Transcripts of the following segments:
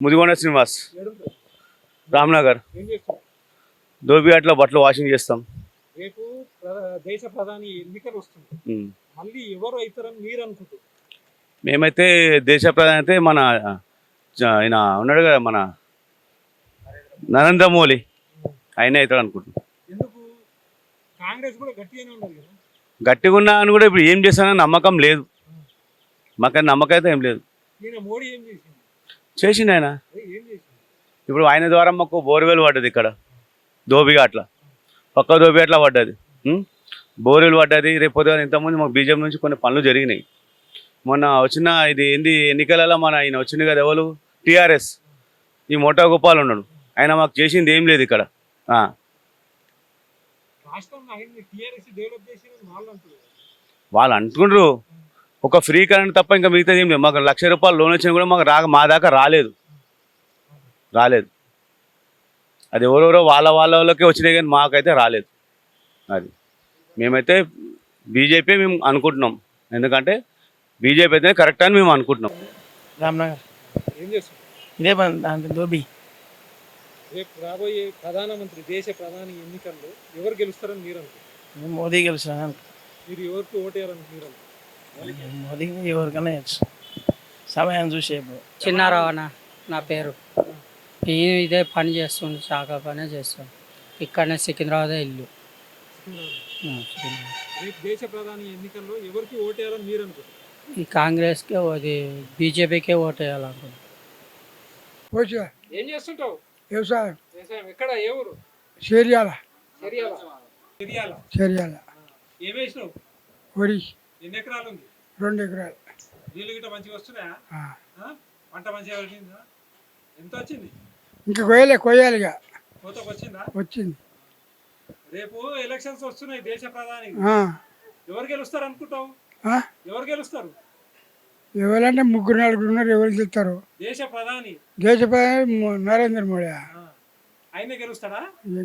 ముదిగొండ శ్రీనివాస్, ఏడుంటారు? రామ్నగర్. ఏం చేస్తారు? ధోబిఘాట్లో బట్టలు వాషింగ్ చేస్తాం. రేపు దేశ ప్రధాని ఎన్నికలు వస్తుంది. ఉమ్. మళ్ళీ ఎవరు అవుతారని మీరు అనుకుంటారు? మేమైతే దేశ ప్రధాని అయితే మన ఆయన ఉన్నాడు కదా, మన నరేంద్ర మోడీ, ఆయనే అవుతాడు అనుకుంటున్నాం. ఎందుకు? కాంగ్రెస్ కూడా గట్టిగానే ఉన్నది కదా. గట్టిగా ఉన్నా అని కూడా ఇప్పుడు ఏం చేస్తానని నమ్మకం లేదు. మాకు నమ్మకం అయితే ఏం లేదు. ఈయన మోడీ ఏం చేసింది? చేసిండు ఆయన. అదే ఏం చేసింది? ఇప్పుడు ఆయన ద్వారా మాకు బోర్వెల్ పడ్డది ఇక్కడ ధోబిఘాట్ల, పక్క ధోబిఘాట్ల పడ్డది. బోర్వెల్ పడ్డది. రేపు పొద్దున ఇంతకుముందు మాకు బీజేపీ నుంచి కొన్ని పనులు జరిగినాయి. మొన్న వచ్చిన ఇది ఏంది ఎన్నికలలో మన ఆయన వచ్చింది కదా, ఎవరు టీఆర్ఎస్, ఈ మోటా గోపాల్ ఉన్నాడు, ఆయన మాకు చేసింది ఏం లేదు ఇక్కడ. రాష్ట్రంలో ఆయన టీఆర్ఎస్ డెవలప్ చేసిందని వాళ్ళు అంటారు. వాళ్ళు అంటుకుండ్రు ఒక ఫ్రీ కరెంట్ తప్ప ఇంకా మిగతాది ఏం లేదు. మాకు 1,00,000 రూపాయలు లోన్ వచ్చినా కూడా మాకు మా దాకా రాలేదు. అది ఎవరెవరో వాళ్ళకే వచ్చినాయి కానీ మాకైతే రాలేదు. అది మేమైతే బీజేపీ మేము అనుకుంటున్నాం. ఎందుకంటే బీజేపీ అయితే కరెక్ట్ అని మేము అనుకుంటున్నాం. రామ్నగర్ ఏం చేస్తారు? ఇదే పని దాంట్లో ధోబి. రేపు రాబోయే ప్రధానమంత్రి దేశ ప్రధాని ఎన్నికల్లో ఎవరు గెలుస్తారని మీరు అనుకుంటారు? మోదీ గెలిచిన మీరు ఎవరికి ఓటేయాలని మీరు అనుకుంటారు? మోదీ ఎవరికైనా గెలుసు సమయం చూసే చిన్నారావు అన్న నా పేరు. నేను ఇదే పని చేస్తుండే, శాఖ పనే చేస్తాను. ఇక్కడనే సికింద్రాబాద్ ఇల్లు. సికింద్రాబాద్. రేపు దేశ ప్రధాని ఎన్నికల్లో ఎవరికి ఓటేయాలని మీరు అనుకుంటారు? ఈ కాంగ్రెస్కే అది బీజేపీకే ఓటేయాలనుకుంటున్నాను. ఏం చేస్తుంటావు? వ్యవసాయం వ్యవసాయం. ఎక్కడ? ఏ ఊరు? చేరియాల చెరియాల. ఏం వేసినావు? వరి ఎన్ని ఎకరాలు ఉంది? 2 ఎకరాలు. నీళ్ళు గిట్ట మంచిగా వస్తున్నాయా? పంట మంచిగా వచ్చిందా? ఎంత వచ్చింది? ఇంకా కొయ్యాలి ఇక. కోతకు వచ్చిందా? వచ్చింది. రేపు ఎలక్షన్స్ వస్తున్నాయి దేశ ప్రధాని. ఆ, ఎవరు గెలుస్తారు అనుకుంటావు? ఆ? ఎవరు గెలుస్తారు? ఎవరంటే 3-4 ఉన్నారు. ఎవరు చెప్తారు? దేశ ప్రధాని దేశ ప్రధాని నరేంద్ర మోడీ. ఆయన గెలుస్తాడా?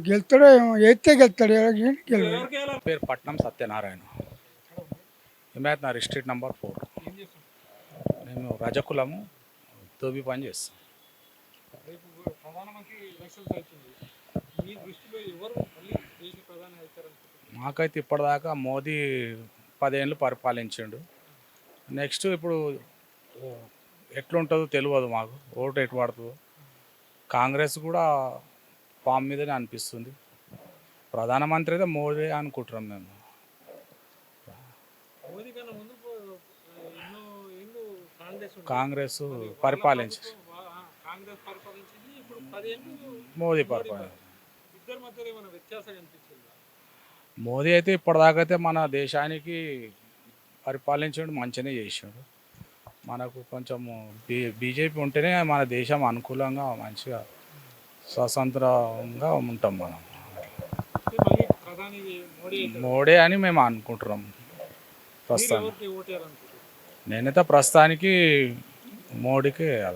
గెలుతాడో ఏమో, ఎత్తే గెలుతాడు. ఎలక్షన్ గెలవడు. ఎవరికి వెళ్ళాలి? పేరు పట్నం సత్యనారాయణ, హిమాయత్ నగర్ స్ట్రీట్ నెంబర్ 4. ఏం చేస్తాం? మేము రజకులము, ధోబి పని చేస్తాం. రేపు ప్రధానమంత్రి ఎలక్షన్స్ అవుతుంది. మీ దృష్టిలో ఎవరు మళ్ళీ దేశ ప్రధాని అవుతారనుకుంటున్నారు? మాకైతే ఇప్పటిదాకా మోదీ 10 ఏళ్ళు పరిపాలించిండు. నెక్స్ట్ ఇప్పుడు ఎట్లుంటుందో తెలియదు మాకు, ఓటు ఎటు పడుతుందో. కాంగ్రెస్ కూడా ఫామ్ మీదనే అనిపిస్తుంది. ప్రధానమంత్రి అయితే మోదీ అనుకుంటున్నాం మేము. మోదీ కన్నా ముందు ఎన్నో ఏళ్ళు కాంగ్రెస్ పరిపాలించి కాంగ్రెస్ పరిపాలించింది. ఇప్పుడు 10 ఏళ్ళు మోదీ పరిపాలన. ఇద్దరి మధ్యలో ఏమైనా వ్యత్యాసం అనిపించిందా? మోదీ అయితే ఇప్పటిదాకా అయితే మన దేశానికి పరిపాలించాడు, మంచిగానే చేసాడు. మనకు కొంచెము బీజేపీ ఉంటేనే మన దేశం అనుకూలంగా మంచిగా స్వతంత్రంగా ఉంటాం మనం. మళ్ళీ ప్రధాని మోడీ అని మేము అనుకుంటున్నాం ప్రస్తుతానికి. ఎవరికి ఓటేయాలనుకుంటున్నారు? నేనైతే ప్రస్తుతానికి మోడీకి అలా